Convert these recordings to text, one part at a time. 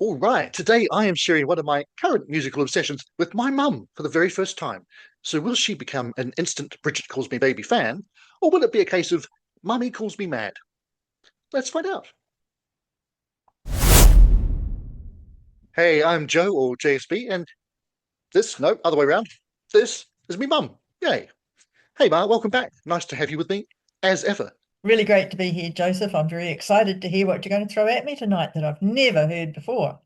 All right, today I am sharing one of my current musical obsessions with my mum for the very first time. So, will she become an instant Brigitte Calls Me Baby fan, or will it be a case of Mummy Calls Me Mad? Let's find out. Hey, I'm Joe, or JSB, and no, other way around. This is me mum. Yay. Hey, Ma, welcome back. Nice to have you with me, as ever. Really great to be here, Joseph. I'm very excited to hear what you're going to throw at me tonight that I've never heard before.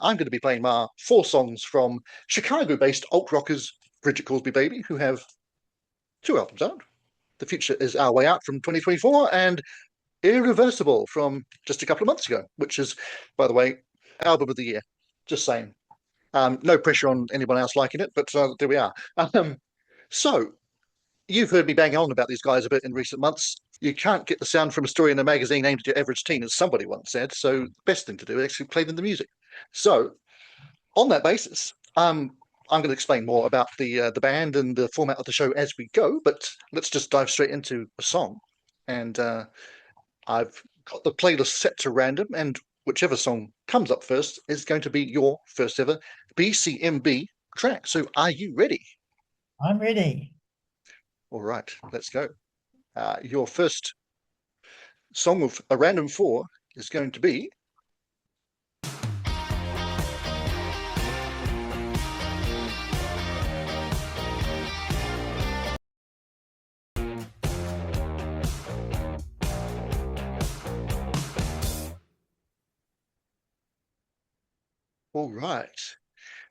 I'm going to be playing Ma four songs from Chicago based alt rockers Brigitte Calls Me Baby, who have two albums out. The Future is Our Way Out from 2024, and Irreversible from just a couple of months ago, which is, by the way, album of the year. Just saying. No pressure on anyone else liking it, but there we are. So, you've heard me bang on about these guys a bit in recent months. You can't get the sound from a story in a magazine aimed at your average teen, as somebody once said. So, the best thing to do is actually play them the music. So, on that basis, I'm going to explain more about the band and the format of the show as we go. But let's just dive straight into a song. And I've got the playlist set to random, and whichever song comes up first is going to be your first ever BCMB track. So, are you ready? I'm ready. All right, let's go. Your first song of a random four is going to be. All right.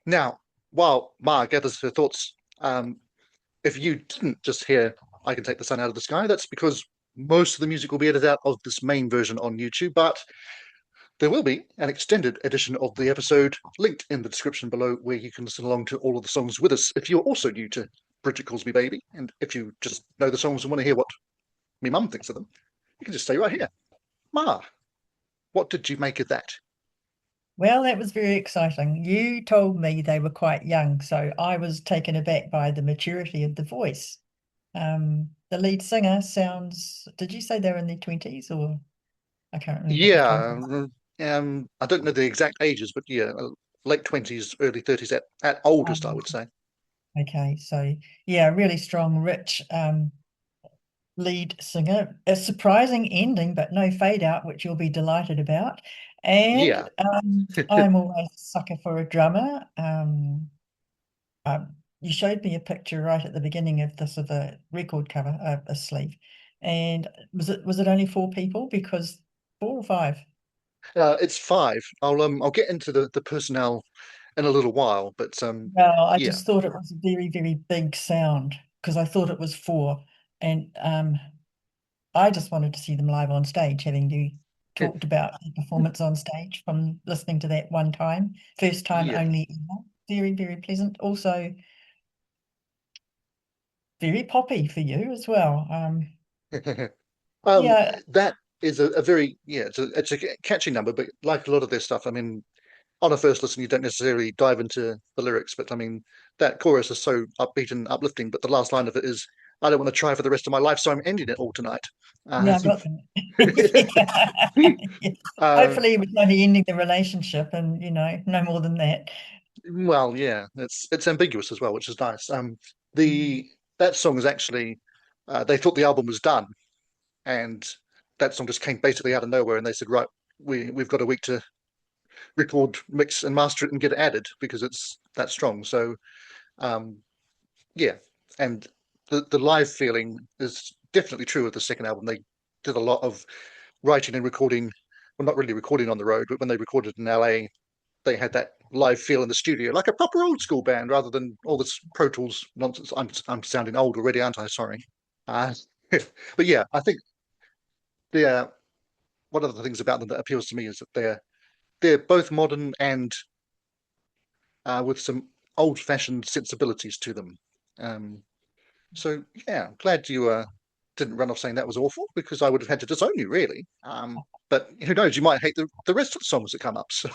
Now, while Ma gathers her thoughts, if you didn't just hear I Can Take the Sun Out of the Sky, that's because most of the music will be edited out of this main version on YouTube, but there will be an extended edition of the episode linked in the description below where you can listen along to all of the songs with us if you're also new to Bridget Calls Me Baby. And if you just know the songs and want to hear what me mum thinks of them, you can just stay right here. Ma, what did you make of that? Well, that was very exciting. You told me they were quite young, so I was taken aback by the maturity of the voice. The lead singer sounds, did you say they're in their 20s or I can't remember which one? Yeah, I don't know the exact ages, but yeah, late 20s, early 30s at oldest, I Um, would say. okay, so yeah, really strong, rich lead singer. A surprising ending, but no fade out, which you'll be delighted about. And Yeah. I'm always a sucker for a drummer. You showed me a picture right at the beginning of this of a record cover, a sleeve. And was it only four people? Because four or five? It's five. I'll get into the personnel in a little while, but Well, I yeah. just thought it was a very, very big sound because I thought it was four. And I just wanted to see them live on stage, having you talked about the performance on stage from listening to that one time, first time Yeah. only ever. Very, very pleasant. Also, very poppy for you as well. Um, Yeah, that is a very it's a catchy number, but like a lot of their stuff, I mean, on a first listen, you don't necessarily dive into the lyrics, but I mean, that chorus is so upbeat and uplifting. But the last line of it is, "I don't want to try for the rest of my life, so I'm ending it all tonight." yeah, Uh, I got them. Yeah. Yeah. uh, Hopefully, it was only ending the relationship, and no more than that. well, yeah, it's ambiguous as well, which is nice. Mm. The That song is actually they thought the album was done, and that song just came basically out of nowhere, and they said, right, we've got a week to record, mix, and master it and get it added because it's that strong. So um, yeah, and the live feeling is definitely true of the second album. They did a lot of writing and recording, well, not really recording on the road, but when they recorded in LA, they had that live feel in the studio, like a proper old school band, rather than all this Pro Tools nonsense. I'm sounding old already, aren't I? Sorry. Uh, but yeah, I think the one of the things about them that appeals to me is that they're both modern and with some old-fashioned sensibilities to them. Um, so yeah, glad you didn't run off saying that was awful because I would have had to disown you really. But who knows? You might hate the rest of the songs that come up. So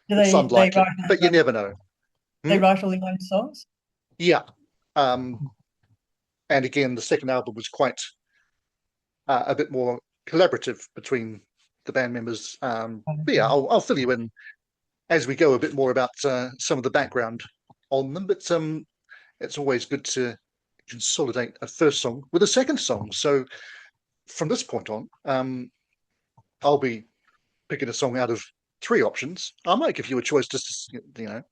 Do it's they unlikely, write but you never know. they Hmm? write all their own songs? Yeah. Um, and again, the second album was quite a bit more collaborative between the band members. But yeah, I'll fill you in as we go a bit more about some of the background on them. But it's always good to consolidate a first song with a second song. So from this point on, I'll be picking a song out of three options. I might give you a choice, just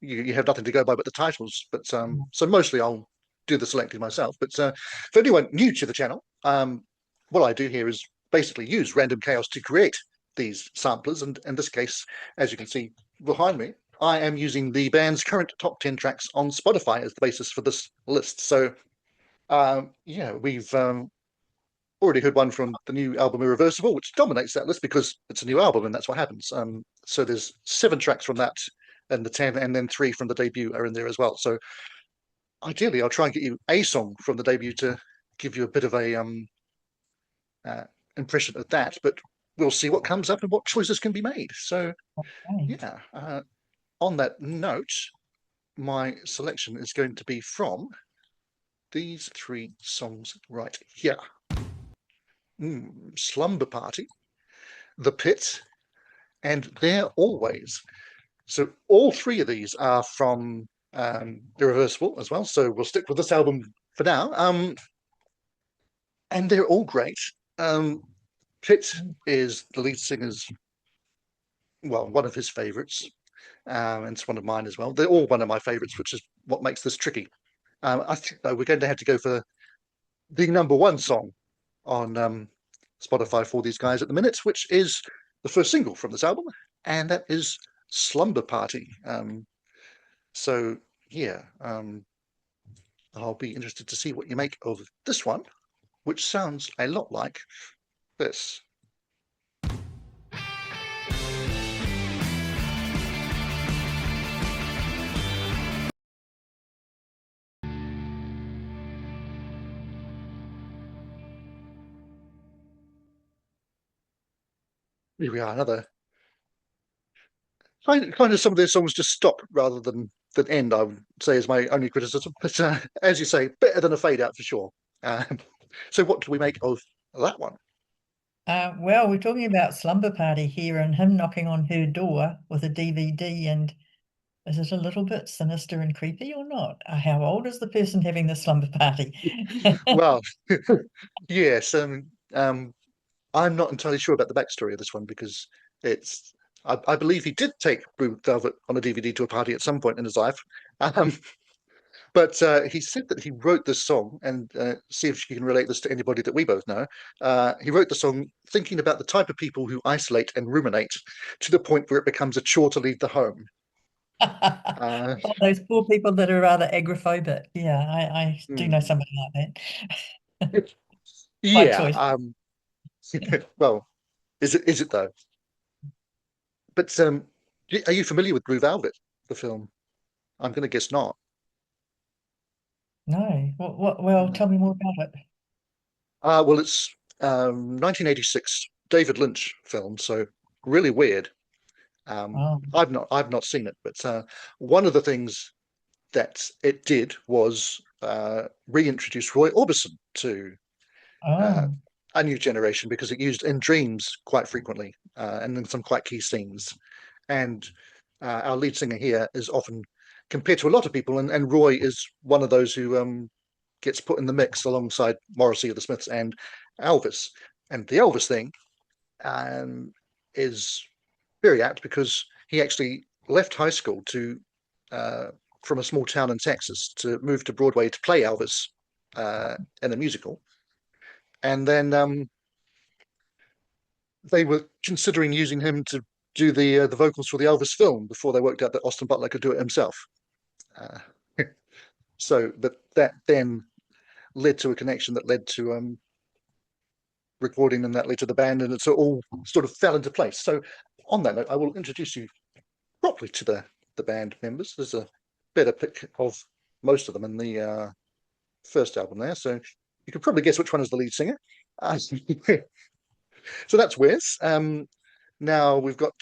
you have nothing to go by but the titles. But so mostly I'll do the selecting myself. But for anyone new to the channel, what I do here is basically use random chaos to create these samplers. And in this case, as you can see behind me, I am using the band's current top 10 tracks on Spotify as the basis for this list. So yeah, we've already heard one from the new album Irreversible, which dominates that list because it's a new album and that's what happens. So there's 7 tracks from that and the 10, and then 3 from the debut are in there as well. So ideally, I'll try and get you a song from the debut to give you a bit of a uh, impression of that, but we'll see what comes up and what choices can be made. So Okay. yeah, on that note, my selection is going to be from these 3 songs right here. Slumber Party, The Pit, and They're Always. So all 3 of these are from Irreversible as well. So we'll stick with this album for now. And they're all great. Pit is the lead singer's, well, one of his favorites. And it's one of mine as well. They're all one of my favorites, which is what makes this tricky. I think though we're going to have to go for the number 1 song on Spotify for these guys at the minute, which is the first single from this album, and that is Slumber Party. So yeah, I'll be interested to see what you make of this one, which sounds a lot like this. Here we are, another kind of some of their songs just stop rather than end, I would say is my only criticism. But as you say, better than a fade out for sure. So what do we make of that one? Well, we're talking about Slumber Party here and him knocking on her door with a DVD. And is it a little bit sinister and creepy or not? How old is the person having the slumber party? Well, yes, I'm not entirely sure about the backstory of this one because it's I believe he did take Blue Velvet on a DVD to a party at some point in his life. Um, but he said that he wrote this song, and see if you can relate this to anybody that we both know. He wrote the song thinking about the type of people who isolate and ruminate to the point where it becomes a chore to leave the home. Uh, Oh, those poor people that are rather agoraphobic. Yeah, I do know hmm. somebody like that. By Yeah. choice. Well, is it though? But are you familiar with Blue Velvet, the film? I'm going to guess not. No. Well, No. tell me more about it. Well, it's 1986 David Lynch film, so really weird. Oh, I've not seen it, but one of the things that it did was reintroduce Roy Orbison to uh, oh, a new generation because it used in dreams quite frequently and in some quite key scenes. And our lead singer here is often compared to a lot of people, and Roy is one of those who gets put in the mix alongside Morrissey of the Smiths and Elvis. And the Elvis thing um, is very apt because he actually left high school to uh, from a small town in Texas to move to Broadway to play Elvis in a musical, and then they were considering using him to do the vocals for the Elvis film before they worked out that Austin Butler could do it himself. Uh, so, but that then led to a connection that led to recording, and that led to the band, and it all sort of fell into place. So, on that note, I will introduce you properly to the band members. There's a better pick of most of them in the first album there, so you could probably guess which one is the lead singer. So that's Wes. Now we've got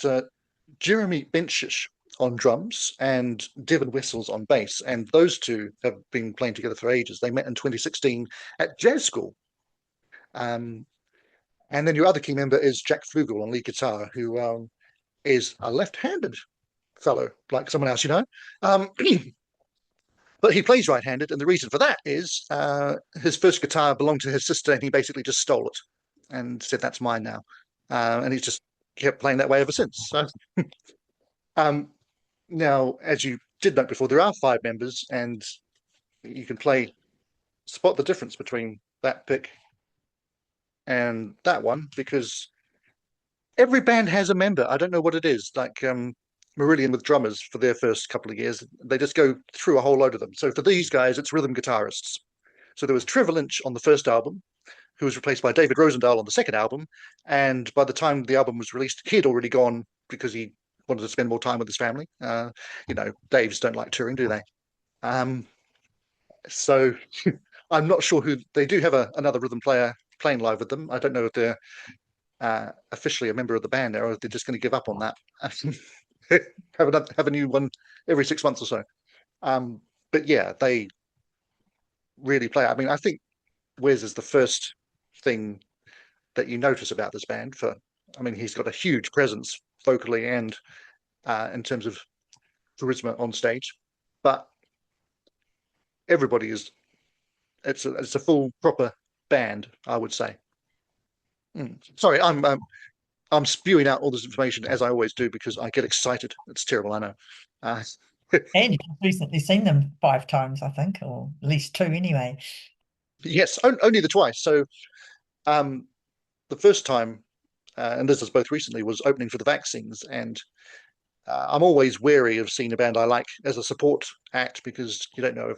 Jeremy Benchish on drums and Devon Wessels on bass, and those two have been playing together for ages. They met in 2016 at jazz school. Um, and then your other key member is Jack Flugel on lead guitar, who is a left-handed fellow like someone else, you know. Um, but he plays right-handed, and the reason for that is his first guitar belonged to his sister, and he basically just stole it and said, "That's mine now," and he's just kept playing that way ever since. So um, now, as you did note before, there are five members, and you can spot the difference between that pick and that one because every band has a member. I don't know what it is. Like Marillion with drummers for their first couple of years, they just go through a whole load of them. So for these guys, it's rhythm guitarists. So there was Trevor Lynch on the first album, who was replaced by David Rosendahl on the second album. And by the time the album was released, he had already gone because he wanted to spend more time with his family. Daves don't like touring, do they? Um, so I'm not sure who they do have another rhythm player playing live with them. I don't know if they're officially a member of the band now, or if they're just going to give up on that. Have a new one every 6 months or so. But yeah, they really play. I mean, I think Wes is the first thing that you notice about this band. I mean, he's got a huge presence vocally and in terms of charisma on stage, but everybody is. It's a full proper band, I would say. Sorry, I'm spewing out all this information as I always do because I get excited. It's terrible, I know. Uh, And you've recently seen them 5 times, I think, or at least two anyway. yes, only the twice. So um, the first time, and this was both recently, was opening for the Vaccines, and I'm always wary of seeing a band I like as a support act because you don't know if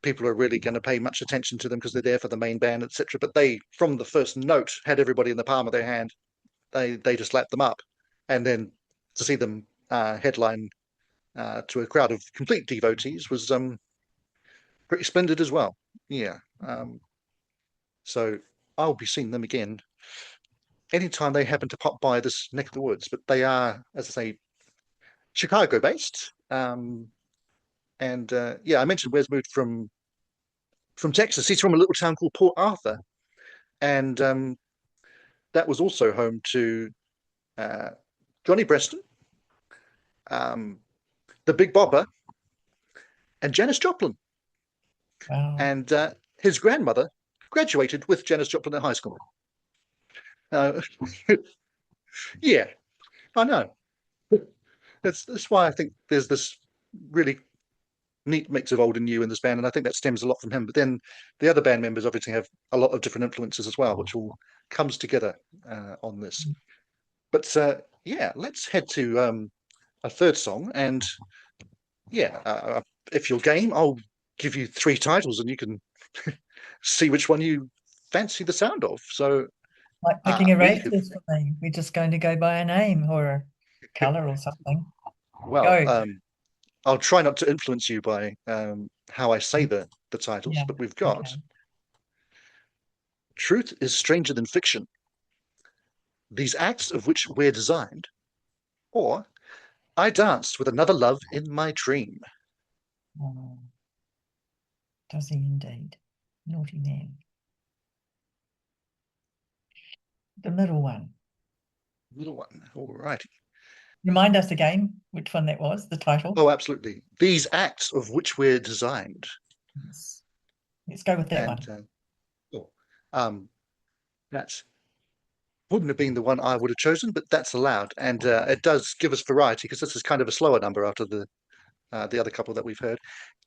people are really going to pay much attention to them because they're there for the main band, etc. But they, from the first note, had everybody in the palm of their hand. They just lapped them up, and then to see them headline to a crowd of complete devotees was pretty splendid as well. Yeah. So I'll be seeing them again anytime they happen to pop by this neck of the woods. But they are, as I say, Chicago based. And yeah, I mentioned Wes moved from Texas. He's from a little town called Port Arthur, and that was also home to uh, Johnny Preston, um, the Big Bopper, and Janis Joplin. Wow. And his grandmother graduated with Janis Joplin at high school. Uh, yeah, I know. That's why I think there's this really neat mix of old and new in this band, and I think that stems a lot from him. But then the other band members obviously have a lot of different influences as well, which all comes together on this. But yeah, let's head to a third song, and yeah, if you're game, I'll give you three titles, and you can see which one you fancy the sound of. So Like picking a we race have list for me. We're just going to go by a name or a color or something. well, Go. I'll try not to influence you by how I say the titles, Yeah. but we've got Okay. Truth is Stranger Than Fiction, These Acts of Which We're Designed, or I Danced with Another Love in My Dream. Oh, does he indeed? Naughty man. The middle one. Little one, all right. Remind us again which one that was, the title. Oh, absolutely. These Acts of Which We're Designed. Yes. Let's go with that And one. oh, um, that wouldn't have been the one I would have chosen, but that's allowed. And it does give us variety because this is kind of a slower number after the other couple that we've heard.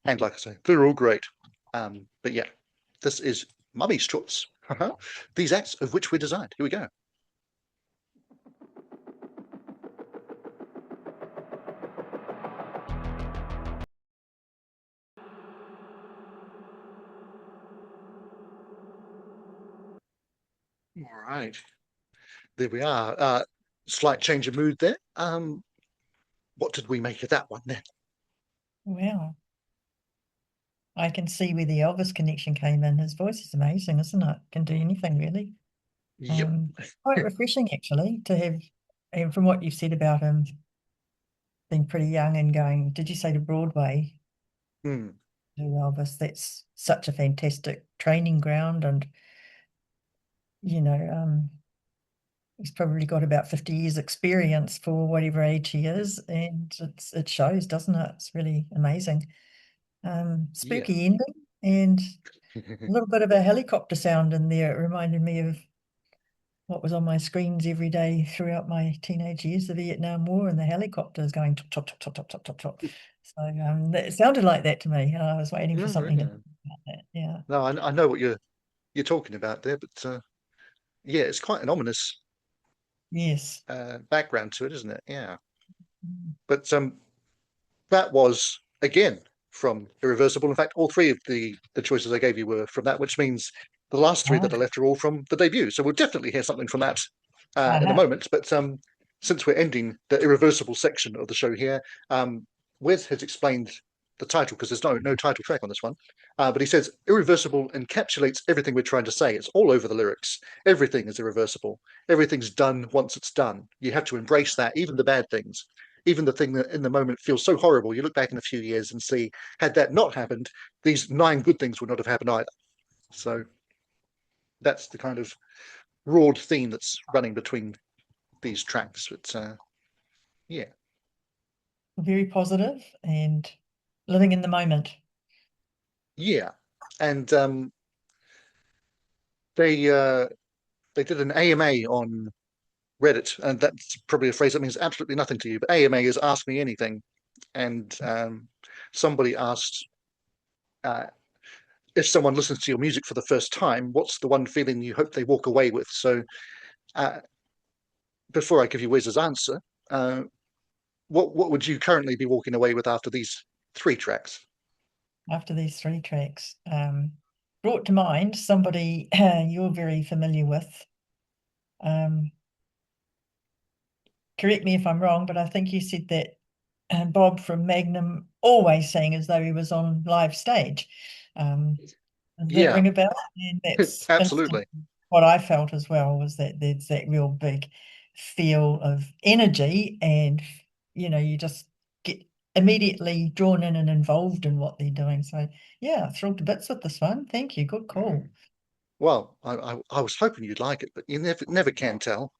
And like I say, they're all great. But yeah, this is Mummy's choice. These acts of which we're designed. Here we go. All right. There we are. Slight change of mood there. What did we make of that one then? Well, I can see where the Elvis connection came in. His voice is amazing, isn't it? Can do anything really. Yep. Quite refreshing actually to have, and from what you've said about him being pretty young and going, did you say to Broadway? Hmm. To Elvis, that's such a fantastic training ground, and you know, he's probably got about 50 years experience for whatever age he is, and it shows, doesn't it? It's really amazing. Yeah. Spooky ending, and a little bit of a helicopter sound in there. It reminded me of what was on my screens every day throughout my teenage years, the Vietnam War, and the helicopters going top, top, top, top, top, top, top, top. So it sounded like that to me. I was waiting for No, something to yeah. about that. Yeah. No, I know what you're talking about there, but yeah, it's quite an ominous Yes. background to it, isn't it? Yeah. Mm. But that was again from Irreversible. In fact, all three of the choices I gave you were from that, which means the last three Ah, that are left are all from the debut. So we'll definitely hear something from that in a aha. moment. But since we're ending the Irreversible section of the show here, Wes has explained the title because there's no title track on this one. But he says Irreversible encapsulates everything we're trying to say. It's all over the lyrics. Everything is irreversible. Everything's done once it's done. You have to embrace that, even the bad things, even the thing that in the moment feels so horrible. You look back in a few years and see, had that not happened, these 9 good things would not have happened either. So that's the kind of broad theme that's running between these tracks. But yeah, Very positive and living in the moment. yeah, and they they did an AMA on Reddit, and that's probably a phrase that means absolutely nothing to you. But AMA is Ask Me Anything, and somebody asked, uh, if someone listens to your music for the first time, what's the one feeling you hope they walk away with? So uh, before I give you Wes's answer, uh, what would you currently be walking away with after these 3 tracks? After these 3 tracks. Brought to mind somebody you're very familiar with. Correct me if I'm wrong, but I think you said that Bob from Magnum always sang as though he was on live stage. Does that Yeah, ring a bell? And that's instantly absolutely. what I felt as well, was that there's that real big feel of energy, and you just get immediately drawn in and involved in what they're doing. So yeah, thrilled to bits with this one. Thank you. Good call. Well, I was hoping you'd like it, but you never can tell.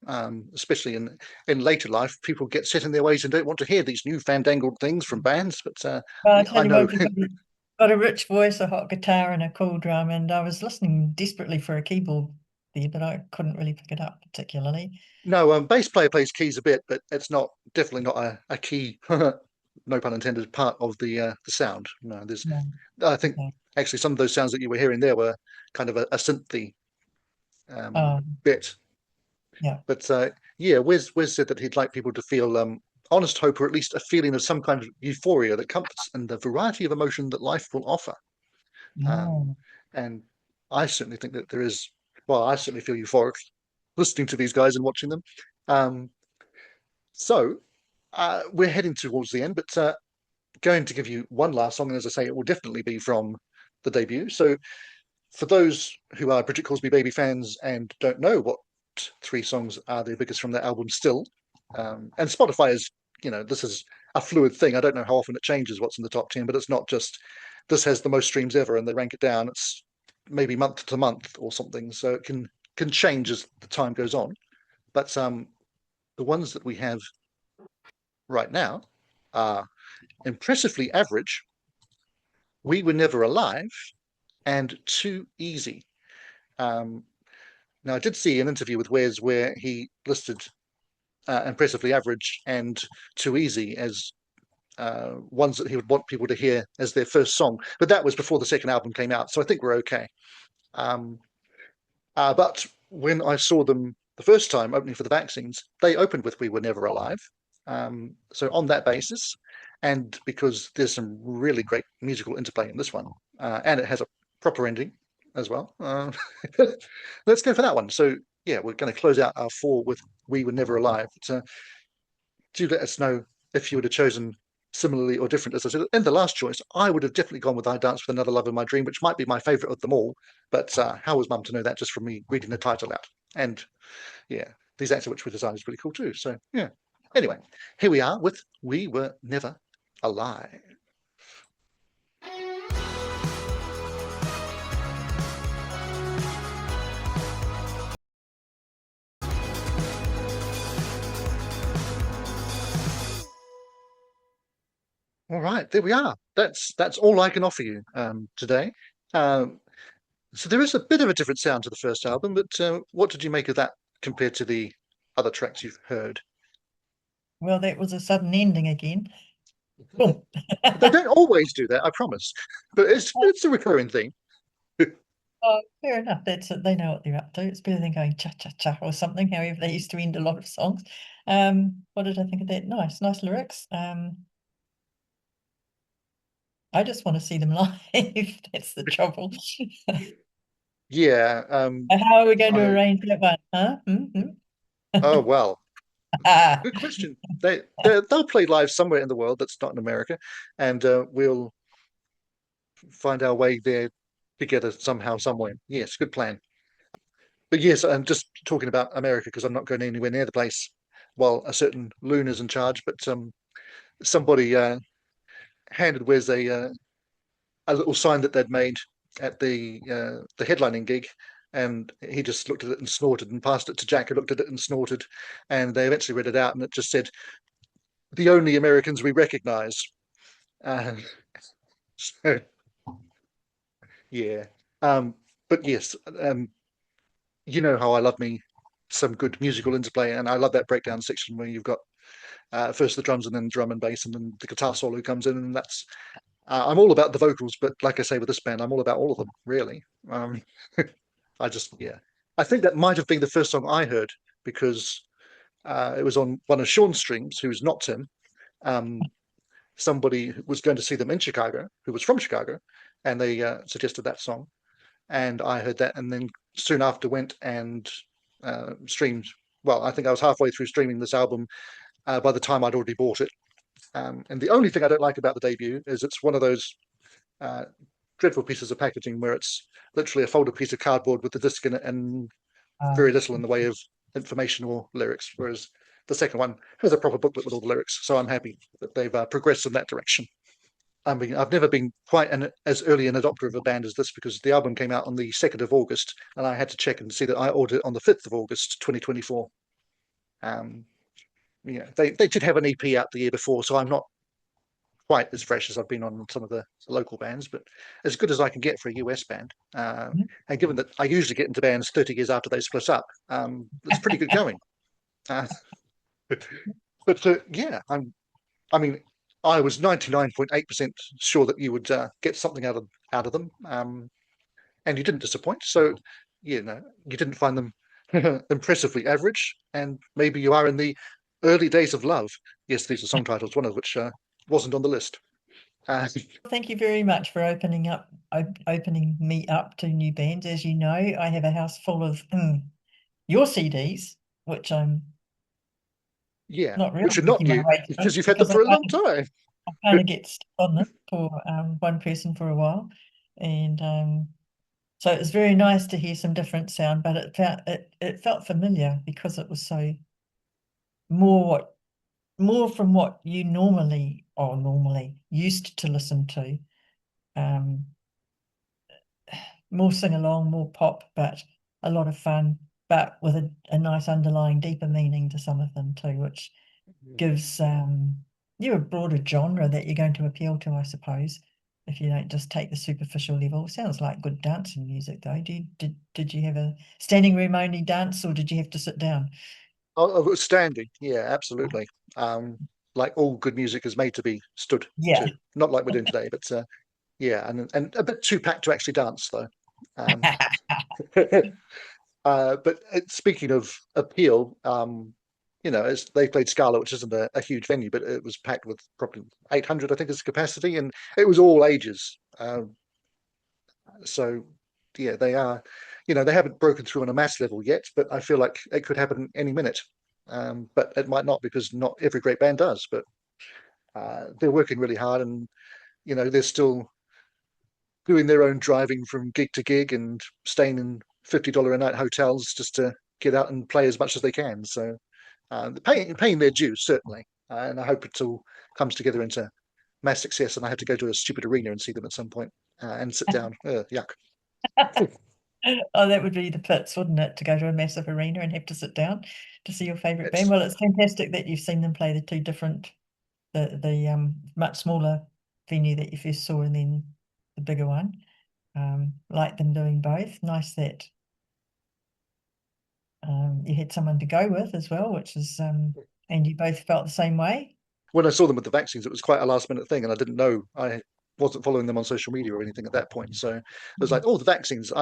Especially in later life, people get set in their ways and don't want to hear these new fandangled things from bands. But Well, I yeah, tell I you know. what, you've got a rich voice, a hot guitar, and a cool drum. And I was listening desperately for a keyboard there, but I couldn't really pick it up particularly. No, bass player plays keys a bit, but it's not definitely not a key, no pun intended, part of the sound. No, there's. No, I think no. actually some of those sounds that you were hearing there were kind of a synthy bit. Yeah. But yeah, Wes said that he'd like people to feel honest hope, or at least a feeling of some kind of euphoria that comforts and the variety of emotion that life will offer. Um, Oh, and I certainly think that there is. Well, I certainly feel euphoric listening to these guys and watching them. Um, so we're heading towards the end, but going to give you one last song, and as I say, it will definitely be from the debut. So for those who are Brigitte Calls Me Baby fans and don't know what 3 songs are the biggest from their album still, and Spotify is, this is a fluid thing. I don't know how often it changes what's in the top 10, but it's not just this has the most streams ever and they rank it down. It's maybe month to month or something, so it can change as the time goes on. But the ones that we have right now are Impressively Average, We Were Never Alive, and Too Easy. Um, Now, I did see an interview with Wes where he listed Impressively Average and Too Easy as ones that he would want people to hear as their first song, but that was before the second album came out, so I think we're okay. Um, but when I saw them the first time opening for the Vaccines, they opened with We Were Never Alive. So on that basis, and because there's some really great musical interplay in this one, and it has a proper ending as well, let's go for that one. So yeah, we're going to close out our 4 with We Were Never Alive. So do let us know if you would have chosen similarly or different. As I said, in the last choice, I would have definitely gone with I Dance with Another Love in My Dream, which might be my favourite of them all. But how was Mum to know that just from me reading the title out? And yeah, these acts which we designed is pretty cool too. So yeah. Anyway, here we are with We Were Never Alive. All right, there we are. That's all I can offer you today. Um, so there is a bit of a different sound to the first album, but what did you make of that compared to the other tracks you've heard? Well, that was a sudden ending again. Boom. They don't always do that, I promise, but it's a recurring theme. Oh, fair enough. That's it. They know what they're up to. It's better than going cha cha cha or something, however they used to end a lot of songs. What did I think of that? Nice lyrics. I just want to see them live. That's the trouble. Yeah. How are we going to I arrange that one? Huh? Mm-hmm. Oh well, Ah, good question. They'll play live somewhere in the world that's not in America, and we'll find our way there together somehow, somewhere. Yes, good plan. But yes, I'm just talking about America because I'm not going anywhere near the place while a certain Luna's in charge. But somebody handed Wes a little sign that they'd made at the headlining gig, and he just looked at it and snorted and passed it to Jack, who looked at it and snorted, and they eventually read it out, and it just said, "The only Americans we recognise." Uh, so yeah, um, but yes, you know how I love me some good musical interplay, and I love that breakdown section where you've got first the drums and then drum and bass and then the guitar solo comes in, and that's I'm all about the vocals, but like I say with this band, I'm all about all of them really. Um, I just yeah, I think that might have been the first song I heard because it was on one of Sean's streams, who's not Tim. Um, Somebody was going to see them in Chicago, who was from Chicago, and they suggested that song, and I heard that, and then soon after went and streamed. Well, I think I was halfway through streaming this album by the time I'd already bought it. And the only thing I don't like about the debut is it's one of those uh, dreadful pieces of packaging where it's literally a folded piece of cardboard with the disc in it and uh, very little in the way of information or lyrics. Whereas the second one has a proper booklet with all the lyrics. So I'm happy that they've progressed in that direction. I mean, I've never been quite as early an adopter of a band as this because the album came out on the 2nd of August, and I had to check and see that I ordered it on the 5th of August, 2024. Um, they did have an EP out the year before, so I'm not quite as fresh as I've been on some of the local bands, but as good as I can get for a US band. And given that I usually get into bands 30 years after they split up, it's pretty good going. Uh, but yeah, I mean, I was 99.8% sure that you would get something out of them, and you didn't disappoint. So, you didn't find them impressively average, and maybe you are in the early days of love. Yes, these are song titles, one of which wasn't on the list. Uh, thank you very much for opening me up to new bands. As you know, I have a house full of your CDs, which I'm yeah, not really which are not making my new way through because you've had them because for a long time. I kind of get stuck on them for one person for a while, and so it was very nice to hear some different sound, but it felt familiar because it was so more more from what you normally used to listen to. Um, More sing along, more pop, but a lot of fun, but with a nice underlying deeper meaning to some of them too, which gives you a broader genre that you're going to appeal to, I suppose, if you don't just take the superficial level. Sounds like good dancing music though. Did you have a standing room only dance or did you have to sit down? Oh, standing, yeah, absolutely. Um, like all good music is made to be stood Yeah. to, not like we're doing today, but yeah, and a bit too packed to actually dance though. Um, but speaking of appeal, they played Scala, which isn't a huge venue, but it was packed with probably 800, I think, is capacity, and it was all ages. So yeah, they haven't broken through on a mass level yet, but I feel like it could happen any minute. But it might not because not every great band does. But they're working really hard, and they're still doing their own driving from gig to gig and staying in $50 a night hotels just to get out and play as much as they can. So paying their dues certainly, and I hope it all comes together into mass success. And I have to go to a stupid arena and see them at some point and sit down. Yuck. Oh, that would be the pits, wouldn't it, to go to a massive arena and have to sit down to see your favorite band? It's Well, it's fantastic that you've seen them play the the much smaller venue that you first saw and then the bigger one. Like them doing both. Nice that you had someone to go with as well, which is and you both felt the same way. When I saw them with the vaccines, it was quite a last minute thing, and I didn't know. I wasn't following them on social media or anything at that point. So I was like, oh, the vaccines.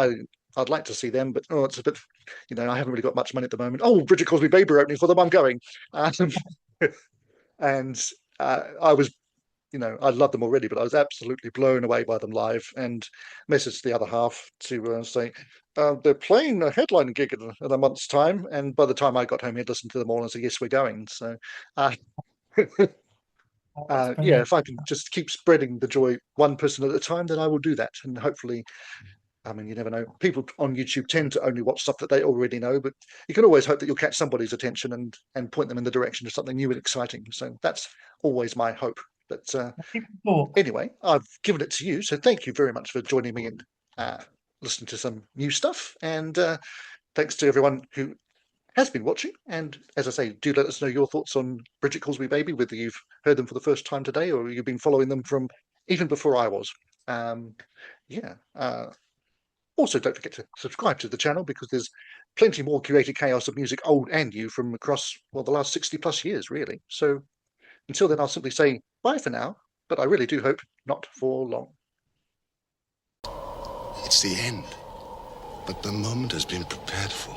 I'd like to see them, but oh, it's a bit, I haven't really got much money at the moment. Oh, Brigitte Calls Me Baby are opening for them. I'm going. Um, and I was, I loved them already, but I was absolutely blown away by them live. And messaged the other half to say they're playing a headline gig in a month's time. And by the time I got home, he'd listened to them all and said, yes, we're going. So. Oh, that's Yeah, brilliant. if I can just keep spreading the joy one person at a time, then I will do that. And hopefully, I mean, you never know. People on YouTube tend to only watch stuff that they already know, but you can always hope that you'll catch somebody's attention and point them in the direction of something new and exciting. So that's always my hope. But People talk. anyway, I've given it to you. So thank you very much for joining me and listening to some new stuff. And thanks to everyone who has been watching. And as I say, do let us know your thoughts on Brigitte Calls Me Baby, whether you've heard them for the first time today or you've been following them from even before I was. Yeah. Also, don't forget to subscribe to the channel because there's plenty more curated chaos of music, old and new, from across, well, the last 60 plus years, really. So until then, I'll simply say bye for now, but I really do hope not for long. It's the end, but the moment has been prepared for.